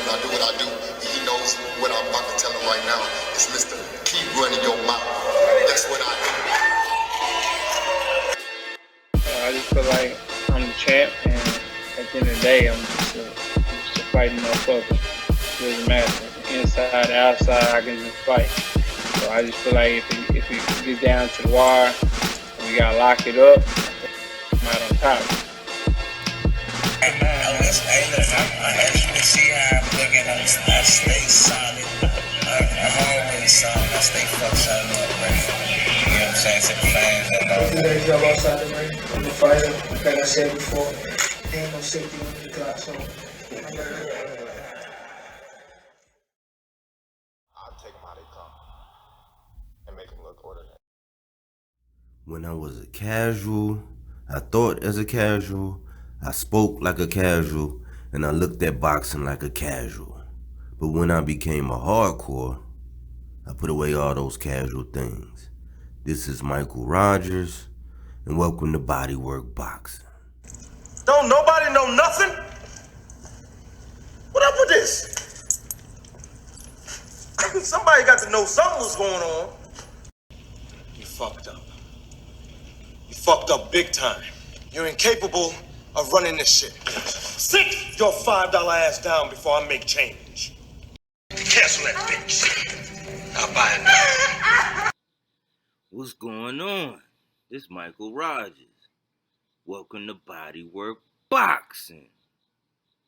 I do what I do. He knows what I'm about to tell him right now. It's Mr. Keep Running Your Mouth. That's what I do. I just feel like I'm the champ, and at the end of the day, I'm just a fighting motherfucker. It doesn't matter. Inside, outside, I can just fight. So I just feel like if it gets down to the wire, and we gotta lock it up, I'm out on top. Hey, look, as you can see how I'm looking, I stay solid. I'm always solid. I stay fucked solid up, man. You know what I'm saying? To the fans that know. Every job outside the ring, I'm a fighter. Like I said before, ain't no safety on the clock, so I'm ready. I'll take them how they come and make them look ordinary. When I was a casual, I thought as a casual, I spoke like a casual, and I looked at boxing like a casual. But when I became a hardcore, I put away all those casual things. This is Michael Rogers, and welcome to Bodywork Boxing. Don't nobody know nothing? What up with this? Somebody got to know something was going on. You fucked up. You fucked up big time. You're incapable of running this shit. Sit your $5 ass down before I make change. Cancel that bitch. I'll buy it. What's going on? This Michael Rogers. Welcome to Bodywork Boxing.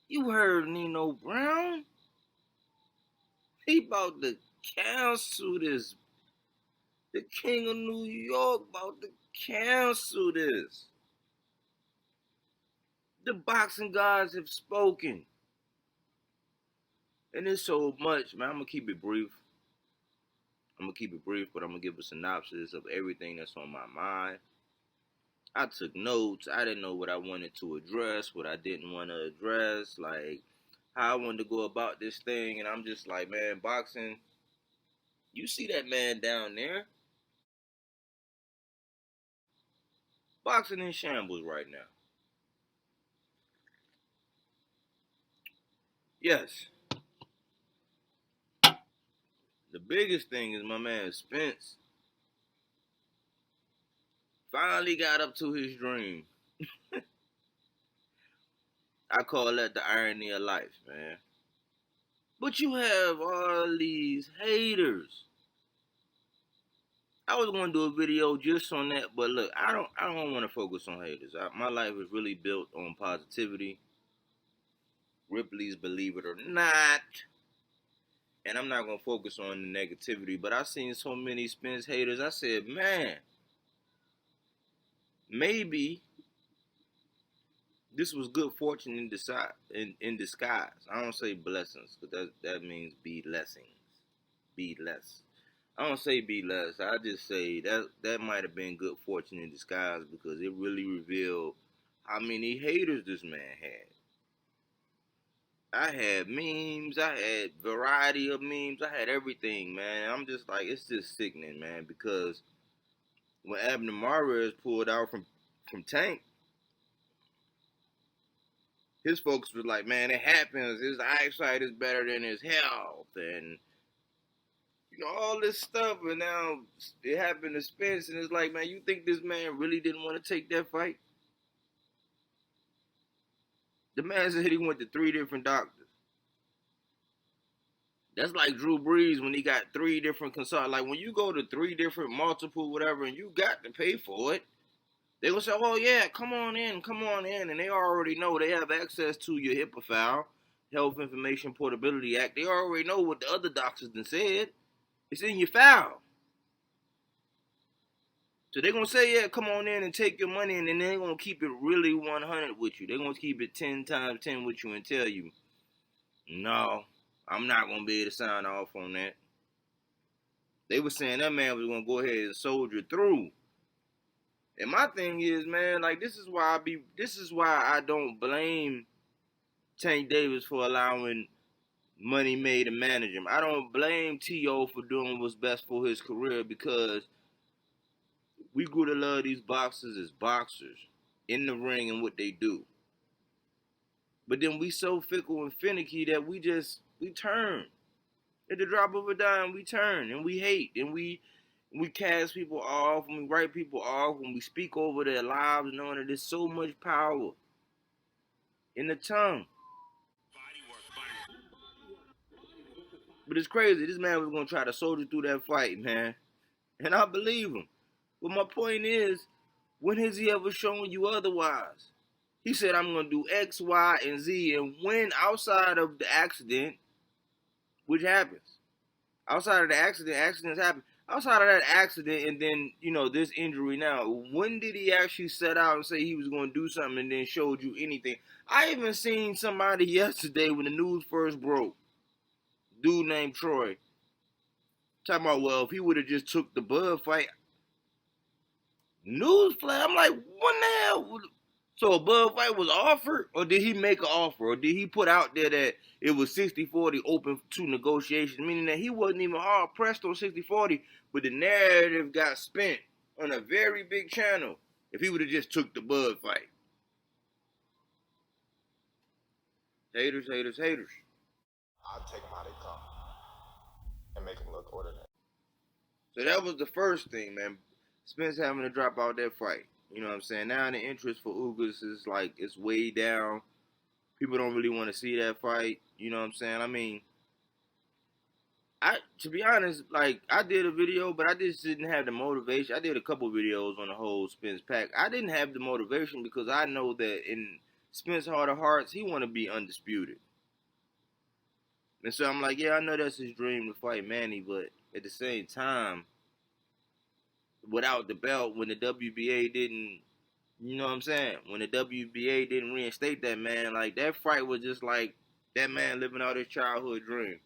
You heard Nino Brown? He about to cancel this. The King of New York about to cancel this. The boxing gods have spoken. And it's so much, man. I'm going to keep it brief. But I'm going to give a synopsis of everything that's on my mind. I took notes. I didn't know what I wanted to address, what I didn't want to address, like how I wanted to go about this thing. And I'm just like, man, boxing, you see that man down there? Boxing in shambles right now. Yes. The biggest thing is my man Spence finally got up to his dream. I call that the irony of life, man. But you have all these haters. I was going to do a video just on that, but look, I don't want to focus on haters. My life is really built on positivity. Ripley's Believe It or Not. And I'm not going to focus on the negativity, but I've seen so many Spence haters. I said, man, maybe this was good fortune in disguise. I don't say blessings, because that means be lessings. Be less. I don't say be less. I just say that might have been good fortune in disguise, because it really revealed how many haters this man had. I had memes. I had variety of memes. I had everything, man. I'm just like, it's just sickening, man, because when Abner Mares pulled out from Tank, his folks was like, man, it happens. His eyesight is better than his health, and all this stuff. And now it happened to Spence, and it's like, man, you think this man really didn't want to take that fight? The man said he went to 3 different doctors. That's like Drew Brees when he got 3 different consultants. Like when you go to 3 different multiple whatever, and you got to pay for it, they will say, oh yeah, come on in. And they already know they have access to your HIPAA file, Health Information Portability Act. They already know what the other doctors done said. It's in your file. So they're going to say, yeah, come on in and take your money, and then they're going to keep it really 100 with you. They're going to keep it 10 times 10 with you and tell you, no, I'm not going to be able to sign off on that. They were saying that man was going to go ahead and soldier through. And my thing is, man, like, this is why I don't blame Tank Davis for allowing Money Made to manage him. I don't blame T.O. for doing what's best for his career, because we grew to love these boxers as boxers in the ring and what they do. But then we so fickle and finicky that we just We turn. At the drop of a dime, we turn and we hate and we cast people off and we write people off when we speak over their lives, knowing that there's so much power in the tongue. But it's crazy. This man was gonna try to soldier through that fight, man, and I believe him. But my point is, when has he ever shown you otherwise? He said, I'm going to do X, Y, and Z. And when outside of the accident, which happens, outside of the accident, accidents happen. Outside of that accident and then, this injury now, when did he actually set out and say he was going to do something and then showed you anything? I even seen somebody yesterday when the news first broke, dude named Troy, talking about, well, if he would have just took the Bud fight, newsflash, I'm like, what the hell? So a Bud fight was offered, or did he make an offer, or did he put out there that it was 60-40 open to negotiation, meaning that he wasn't even hard pressed on 60-40, but the narrative got spent on a very big channel if he would have just took the Bud fight. Haters, haters, haters. I'll take them how they come and make them look ordinary. So that was the first thing, man. Spence having to drop out that fight. You know what I'm saying? Now the interest for Ugas is like, it's way down. People don't really want to see that fight. You know what I'm saying? I mean, to be honest, like, I did a video, but I just didn't have the motivation. I did a couple videos on the whole Spence pack. I didn't have the motivation because I know that in Spence heart of hearts, he want to be undisputed. And so I'm like, yeah, I know that's his dream to fight Manny, but at the same time, without the belt, when the WBA didn't, you know what I'm saying? When the WBA didn't reinstate that man, like, that fight was just like that man living out his childhood dream.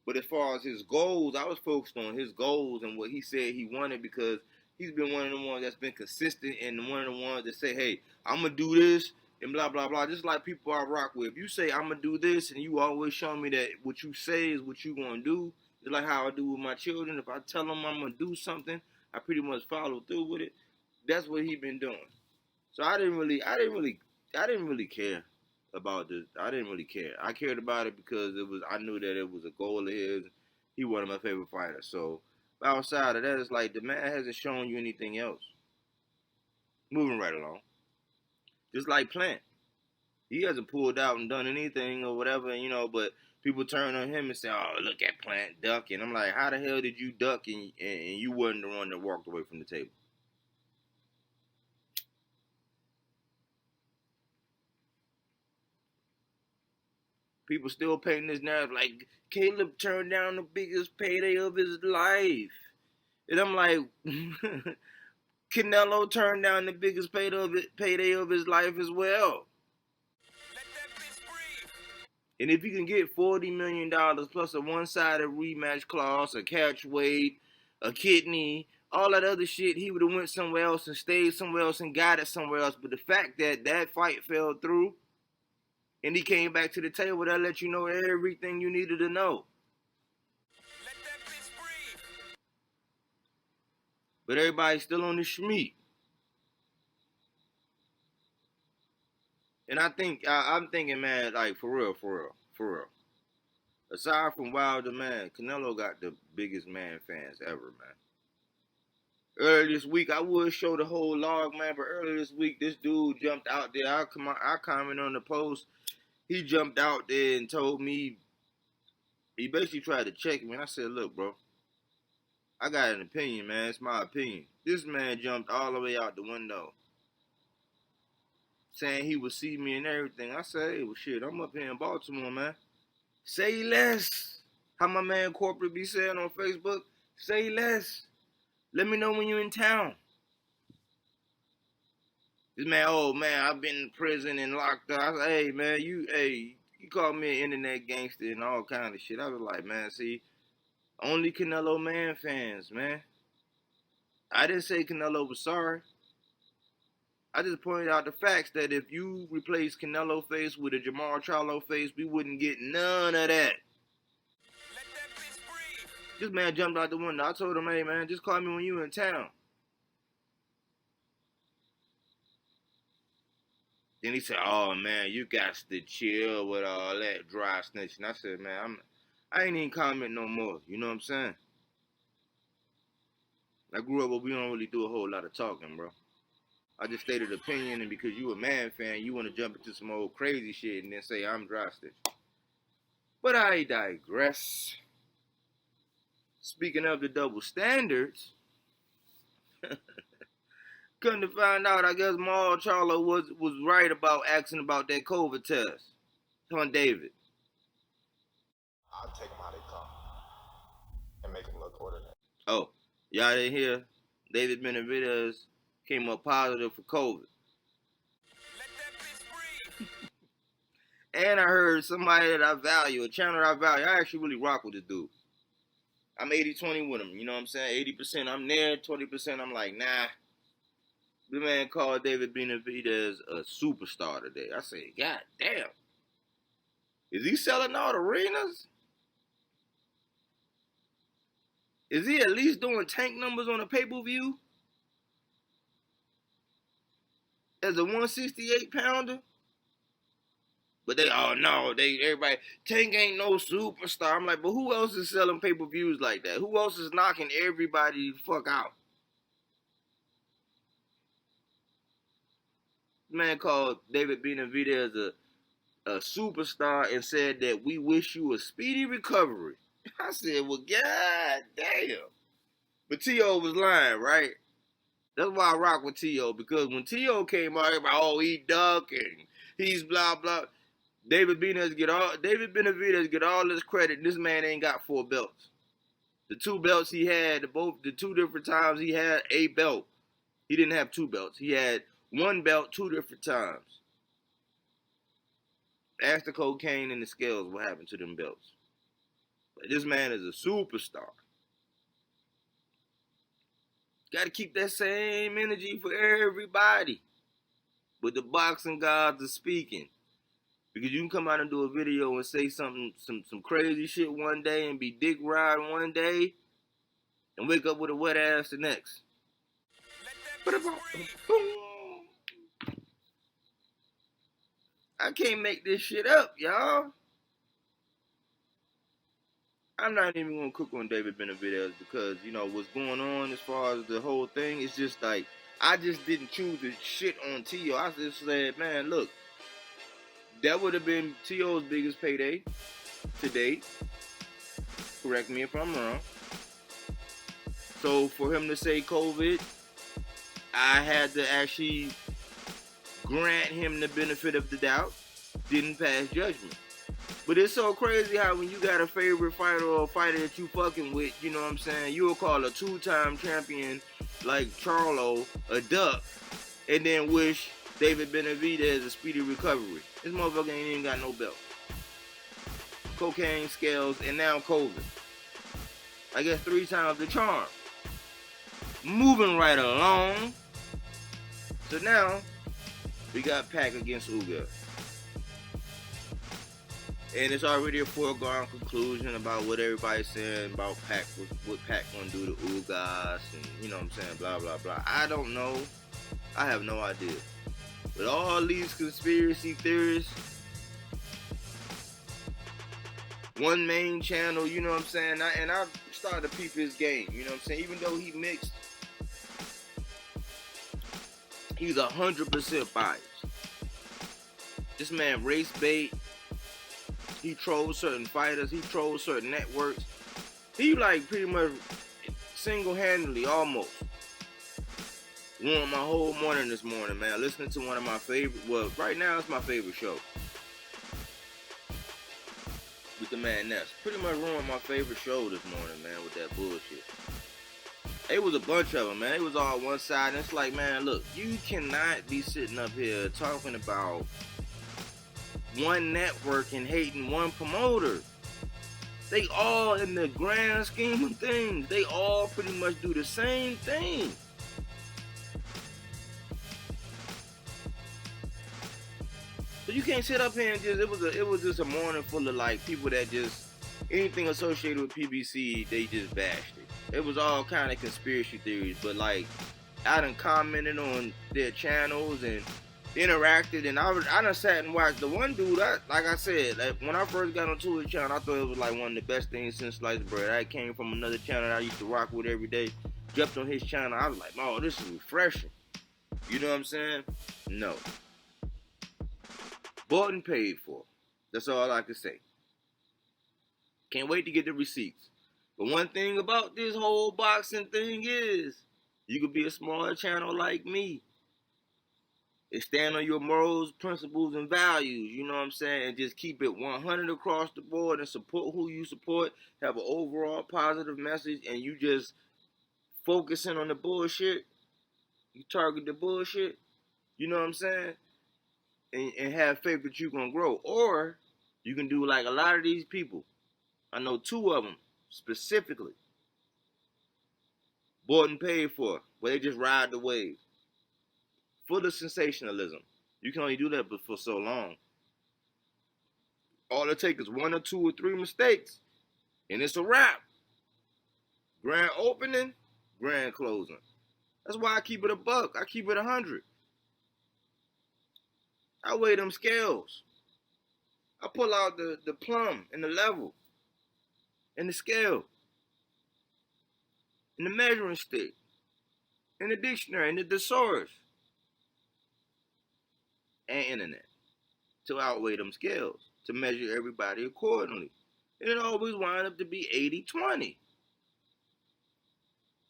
But as far as his goals, I was focused on his goals and what he said he wanted, because he's been one of the ones that's been consistent and one of the ones that say, hey, I'm going to do this and blah, blah, blah. Just like people I rock with. If you say I'm going to do this and you always show me that what you say is what you going to do, just like how I do with my children. If I tell them I'm going to do something, I pretty much follow through with it. That's what he been doing. So I didn't really care about this. I didn't really care. I cared about it because I knew that it was a goal of his. He one of my favorite fighters. So outside of that, it's like the man hasn't shown you anything else. Moving right along. Just like Plant. He hasn't pulled out and done anything or whatever, but people turn on him and say, oh, look at Plant ducking. I'm like, how the hell did you duck and you wasn't the one that walked away from the table? People still painting this narrative like Caleb turned down the biggest payday of his life. And I'm like, Canelo turned down the biggest payday of his life as well. Let that bitch breathe. And if you can get $40 million plus a one-sided rematch clause, a catch weight, a kidney, all that other shit, he would have went somewhere else and stayed somewhere else and got it somewhere else. But the fact that that fight fell through and he came back to the table, that let you know everything you needed to know. Let that bitch breathe. But everybody's still on the schmeat. And I'm thinking, man, like, for real. Aside from Wilder, man, Canelo got the biggest man fans ever, man. Earlier this week, I would show the whole log, man, but earlier this week, this dude jumped out there. I comment on the post. He jumped out there and told me, he basically tried to check me. And I said, look, bro, I got an opinion, man. It's my opinion. This man jumped all the way out the window, saying he would see me and everything. I said, hey, well, shit, I'm up here in Baltimore, man. Say less. How my man Corporate be saying on Facebook, say less. Let me know when you're in town. This man, oh man, I've been in prison and locked up. I said, hey man, you called me an internet gangster and all kind of shit. I was like, man, see, only Canelo man fans, man. I didn't say Canelo was sorry. I just pointed out the facts that if you replace Canelo face with a Jamal Charlo face, we wouldn't get none of that. Let that bitch breathe. This man jumped out the window. I told him, hey man, just call me when you in town. Then he said, oh man, you got to chill with all that dry snitching. I said, man, I ain't even comment no more. You know what I'm saying? I grew up where we don't really do a whole lot of talking, bro. I just stated opinion, and because you a man fan, you want to jump into some old crazy shit and then say I'm drastic. But I digress. Speaking of the double standards, couldn't to find out, I guess Maul Charlo was right about asking about that COVID test on David. I'll take them how they come and make them look ordinary. Oh, y'all didn't hear? David Benavidez came up positive for COVID. And I heard somebody that I value, a channel that I value. I actually really rock with this dude. I'm 80-20 with him. You know what I'm saying? 80% I'm there, 20% I'm like, nah. The man called David Benavidez a superstar today. I said, God damn. Is he selling out arenas? Is he at least doing tank numbers on a pay-per-view? As a 168 pounder? But everybody, Tank ain't no superstar. I'm like, but who else is selling pay-per-views like that? Who else is knocking everybody the fuck out? The man called David Benavidez a superstar and said that we wish you a speedy recovery. I said, well, god damn. But T.O. was lying, right? That's why I rock with T.O. because when T.O. came out, everybody, oh, he ducking, he's blah, blah. David Benavidez get all this credit. This man ain't got 4 belts. The 2 belts he had, the 2 different times he had a belt. He didn't have 2 belts. He had 1 belt 2 different times. Ask the cocaine and the scales what happened to them belts. But this man is a superstar. Got to keep that same energy for everybody. But the boxing gods are speaking. Because you can come out and do a video and say some crazy shit one day and be dick riding one day and wake up with a wet ass the next. I can't make this shit up, y'all. I'm not even going to cook on David Benavidez because, you know, what's going on as far as the whole thing, it's just like, I just didn't choose to shit on T.O. I just said, man, look, that would have been T.O.'s biggest payday to date. Correct me if I'm wrong. So for him to say COVID, I had to actually grant him the benefit of the doubt. Didn't pass judgment. But it's so crazy how when you got a favorite fighter or a fighter that you fucking with, you know what I'm saying, you'll call a 2-time champion like Charlo a duck and then wish David Benavidez a speedy recovery. This motherfucker ain't even got no belt. Cocaine, scales, and now COVID. I guess 3 times the charm. Moving right along. So now, we got Pac against Ugas. And it's already a foregone conclusion about what everybody's saying about Pac, what Pac gonna do to Ugas, and you know what I'm saying, blah, blah, blah. I don't know. I have no idea. But all these conspiracy theorists, one main channel, you know what I'm saying, and I started to peep his game, you know what I'm saying, even though he mixed, he's 100% biased. This man race bait. He trolls certain fighters. He trolls certain networks. He like pretty much single-handedly almost ruined my whole morning this morning, man. Listening to one of my favorite, well, right now it's my favorite show. With the man Ness. Pretty much ruined my favorite show this morning, man, with that bullshit. It was a bunch of them, man. It was all one side. And it's like, man, look, you cannot be sitting up here talking about one network and hating one promoter. They all, in the grand scheme of things, they all pretty much do the same thing. So you can't sit up here and just, it was just a morning full of like people that just, anything associated with PBC, they just bashed it. It was all kind of conspiracy theories, but like, I done commented on their channels and interacted, and I done sat and watched the one dude. Like I said, like when I first got onto his channel, I thought it was like one of the best things since sliced bread. I came from another channel that I used to rock with every day. Jumped on his channel, I was like, oh, this is refreshing. You know what I'm saying? No. Bought and paid for. That's all I can say. Can't wait to get the receipts. But one thing about this whole boxing thing is, you could be a smaller channel like me. And stand on your morals, principles, and values, you know what I'm saying? And just keep it 100 across the board and support who you support. Have an overall positive message, and you just focusing on the bullshit. You target the bullshit, you know what I'm saying? And have faith that you're going to grow. Or you can do like a lot of these people. I know 2 of them specifically. Bought and paid for, where they just ride the wave. Full of sensationalism. You can only do that for so long. All it takes is 1 or 2 or 3 mistakes, and it's a wrap. Grand opening, grand closing. That's why I keep it a buck. I keep it 100. I weigh them scales. I pull out the plumb and the level and the scale and the measuring stick and the dictionary and the thesaurus and internet to outweigh them scales, to measure everybody accordingly. And it always wind up to be 80-20.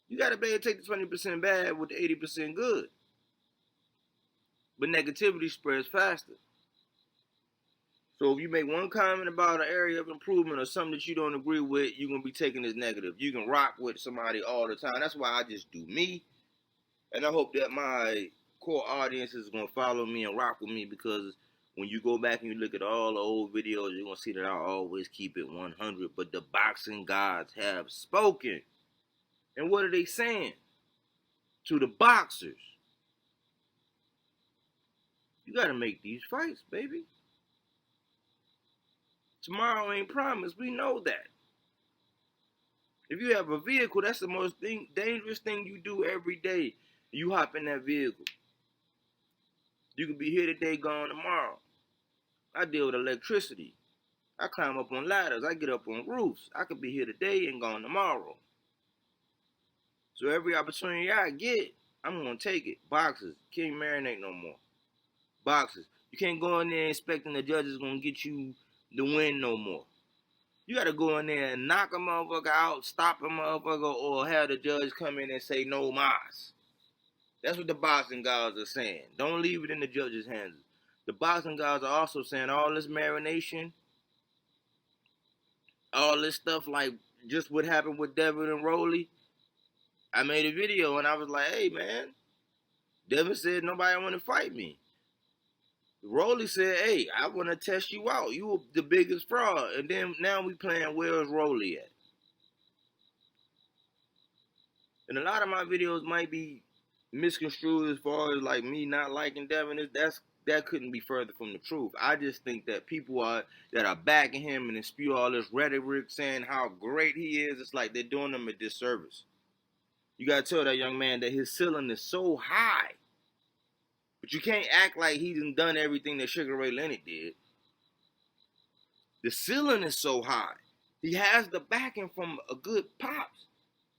You got to be able to take the 20% bad with the 80% good. But negativity spreads faster. So if you make one comment about an area of improvement or something that you don't agree with, you're going to be taken as negative. You can rock with somebody all the time. That's why I just do me. And I hope that my core audience is going to follow me and rock with me, because when you go back and you look at all the old videos, you're going to see that I always keep it 100. But the boxing gods have spoken. And what are they saying to the boxers? You got to make these fights, baby. Tomorrow ain't promised. We know that. If you have a vehicle, that's the most dangerous thing you do every day. You hop in that vehicle. You can be here today, gone tomorrow. I deal with electricity. I climb up on ladders. I get up on roofs. I could be here today and gone tomorrow. So every opportunity I get, I'm going to take it. Boxers, can't marinate no more. Boxers, you can't go in there expecting the judge is going to get you the win no more. You got to go in there and knock a motherfucker out, stop a motherfucker, or have the judge come in and say no mas. That's what the boxing guys are saying. Don't leave it in the judge's hands. The boxing guys are also saying all this marination, all this stuff like just what happened with Devin and Rolly. I made a video and I was like, hey man, Devin said nobody want to fight me. Rolly said, hey, I want to test you out. You were the biggest fraud. And then now we playing where's Rolly at? And a lot of my videos might be misconstrued as far as like me not liking Devin. That couldn't be further from the truth. I just think that people that are backing him and spew all this rhetoric saying how great he is, it's like they're doing him a disservice. You got to tell that young man that his ceiling is so high. But you can't act like he done everything that Sugar Ray Leonard did. The ceiling is so high. He has the backing from a good pops.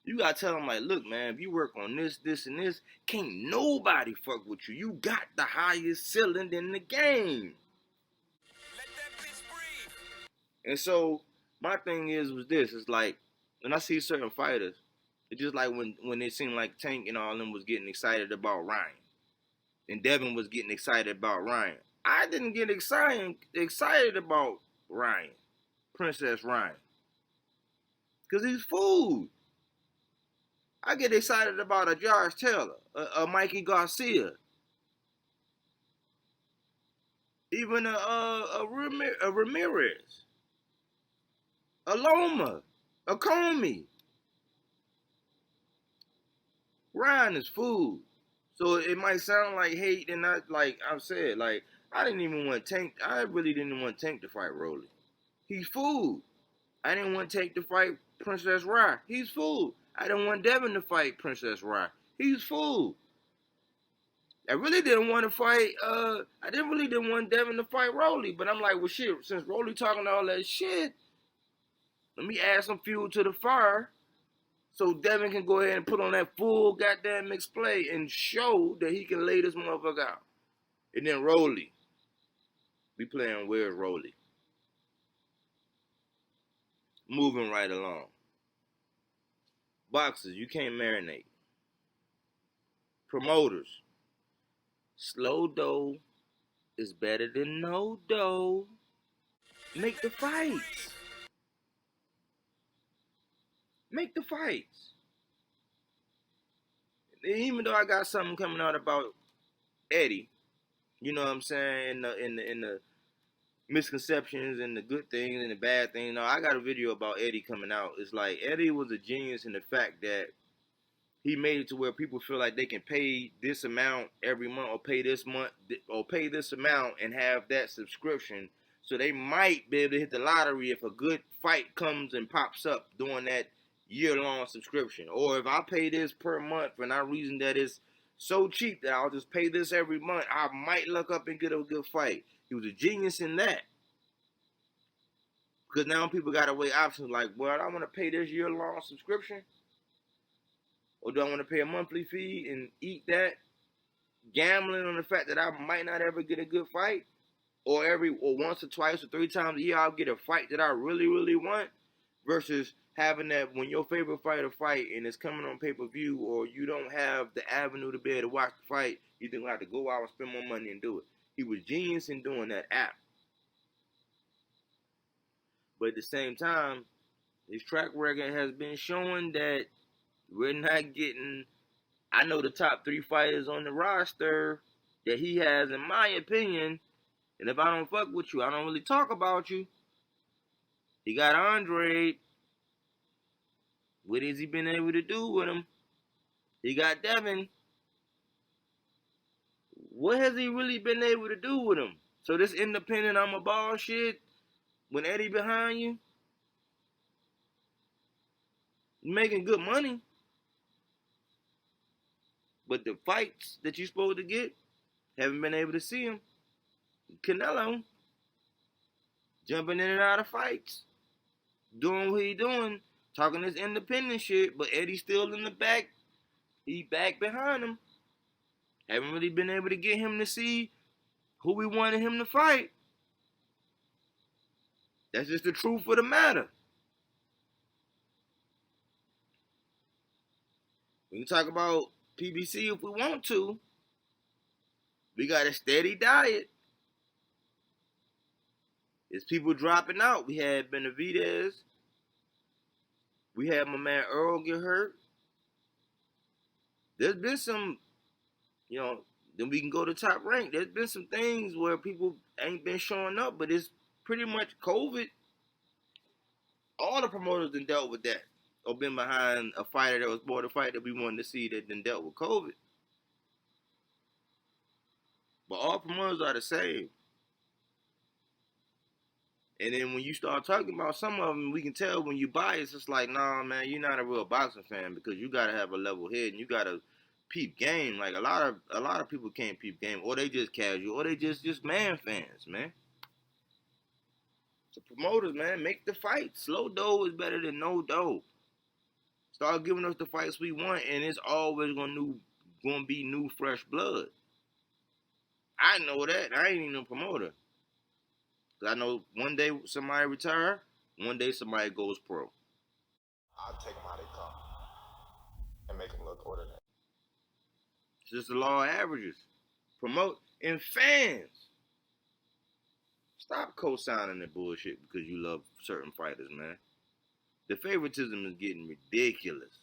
You gotta tell him like, look, man, if you work on this, this, and this, can't nobody fuck with you. You got the highest ceiling in the game. Let that bitch breathe. And so my thing was this. It's like when I see certain fighters, it's just like when it seemed like Tank and all them was getting excited about Ryan. And Devin was getting excited about Ryan. I didn't get excited about Ryan, Princess Ryan, because he's food. I get excited about a Josh Taylor, a Mikey Garcia, even a Ramirez, a Loma, a Comey. Ryan is food. So it might sound like hate, and not like I've said, like I didn't even want Tank. I really didn't want Tank to fight Rolly. He's food. I didn't want Tank to fight Princess Rye. He's food. I didn't want Devin to fight Princess Rye. He's food. I really didn't want to fight. I didn't want Devin to fight Rolly, but I'm like, well, shit. Since Rolly talking all that shit, let me add some fuel to the fire, so Devin can go ahead and put on that full goddamn mixed play and show that he can lay this motherfucker out. And then Rolly, we playing where's Rolly? Moving right along. Boxers, you can't marinate. Promoters, slow dough is better than no dough. Make the fights. Make the fights. Even though I got something coming out about Eddie, you know what I'm saying, in the misconceptions and the good things and the bad things. No, I got a video about Eddie coming out. It's like Eddie was a genius in the fact that he made it to where people feel like they can pay this amount every month or pay this month or pay this amount and have that subscription. So they might be able to hit the lottery if a good fight comes and pops up during that year-long subscription. Or if I pay this per month for no reason that is so cheap that I'll just pay this every month, I might look up and get a good fight. He was a genius in that. Because now people got to weigh options like, well, I want to pay this year-long subscription? Or do I want to pay a monthly fee and eat that, gambling on the fact that I might not ever get a good fight? Or once or twice or 3 times a year I'll get a fight that I really, really want, versus having that when your favorite fighter fight and it's coming on pay-per-view, or you don't have the avenue to be able to watch the fight, you think have to go out and spend more money and do it. He was genius in doing that app. But at the same time, his track record has been showing that we're not getting, I know the top 3 fighters on the roster that he has, in my opinion, and if I don't fuck with you, I don't really talk about you. He got Andre. What has he been able to do with him? He got Devin. What has he really been able to do with him? So this independent, I'm a ball shit, when Eddie behind you, you're making good money. But the fights that you're supposed to get, haven't been able to see him. Canelo, jumping in and out of fights, doing what he doing, talking this independent shit, but Eddie's still in the back. He back behind him. Haven't really been able to get him to see who we wanted him to fight. That's just the truth of the matter. We can talk about PBC if we want to. We got a steady diet. It's people dropping out. We had Benavidez. We had my man Earl get hurt. There's been some, then we can go to Top Rank. There's been some things where people ain't been showing up, but it's pretty much COVID. All the promoters done dealt with that, or been behind a fighter that was more the fight that we wanted to see that done dealt with COVID. But all promoters are the same. And then when you start talking about some of them, we can tell when you bias, it's like, nah, man, you're not a real boxing fan, because you got to have a level head and you got to peep game. Like a lot of people can't peep game, or they just casual, or they just man fans, man. So promoters, man, make the fight. Slow dough is better than no dough. Start giving us the fights we want, and it's always gonna be new, fresh blood. I know that. I ain't even a promoter. I know one day somebody retire, one day somebody goes pro. I'll take them how they come and make them look ordinary. It's just the law of averages. Promote and fans. Stop co-signing the bullshit because you love certain fighters, man. The favoritism is getting ridiculous.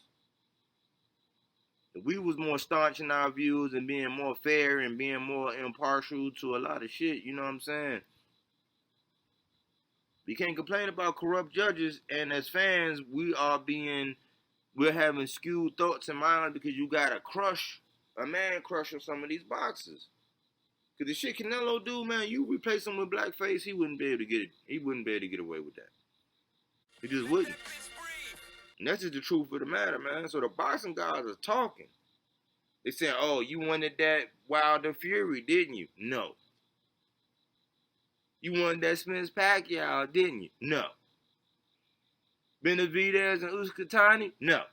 If we was more staunch in our views and being more fair and being more impartial to a lot of shit, you know what I'm saying? We can't complain about corrupt judges, and as fans, we're having skewed thoughts and minds because you got a man crush on some of these boxers. Because the shit Canelo do, man, you replace him with blackface, he wouldn't be able to get it. He wouldn't be able to get away with that. He just wouldn't. And that's just the truth of the matter, man. So the boxing guys are talking. They saying, oh, you wanted that Wilder Fury, didn't you? No. You wanted that Spence Pacquiao, didn't you? No. Benavidez and Uskatani? No.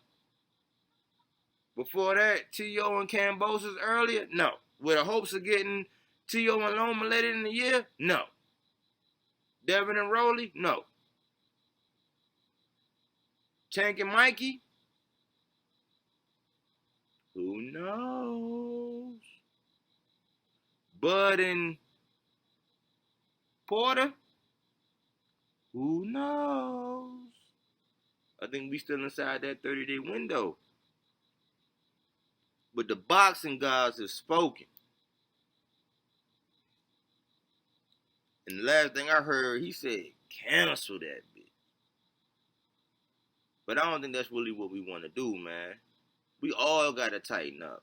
Before that, T.O. and Cambosos earlier? No. With the hopes of getting T.O. and Loma later in the year? No. Devin and Rowley? No. Tank and Mikey? Who knows? Bud and Porter? Who knows? I think we still inside that 30-day window. But the boxing gods have spoken. And the last thing I heard, he said, cancel that bitch. But I don't think that's really what we want to do, man. We all got to tighten up.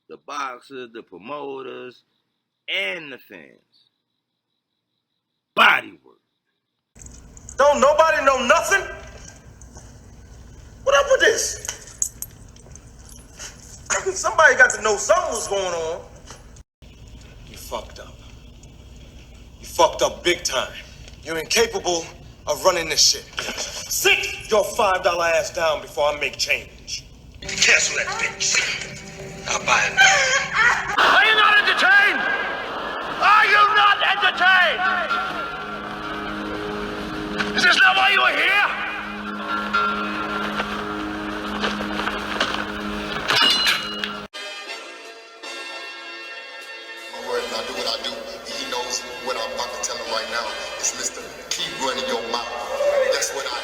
The boxers, the promoters, and the fans. Bodywork. Don't nobody know nothing? What up with this? Somebody got to know something was going on. You fucked up. You fucked up big time. You're incapable of running this shit. Sit your $5 ass down before I make change. Cancel that bitch. I'll buy it. Are you not entertained? Are you not entertained? Is this not why you were here? My word, and I do what I do. He knows what I'm about to tell him right now. It's Mr. Keep running your mouth. That's what I do.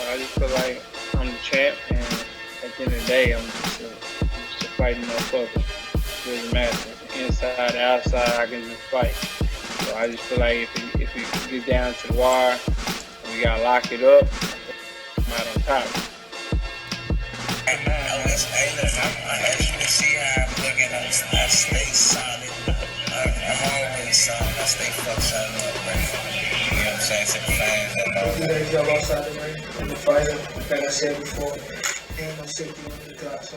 I just feel like I'm the champ, and at the end of the day, I'm just a fighting motherfucker. It doesn't matter. Inside, outside, I can just fight. So I just feel like if it gets down to the wire, and we gotta lock it up, I'm out on top. As you can see how I'm looking, I stay solid. I'm always solid. I stay fucked solid up, man. You know what I'm saying? To the fans that know. Do that job outside the ring. I'm a fighter, like I said before. Ain't no safety on the clock, so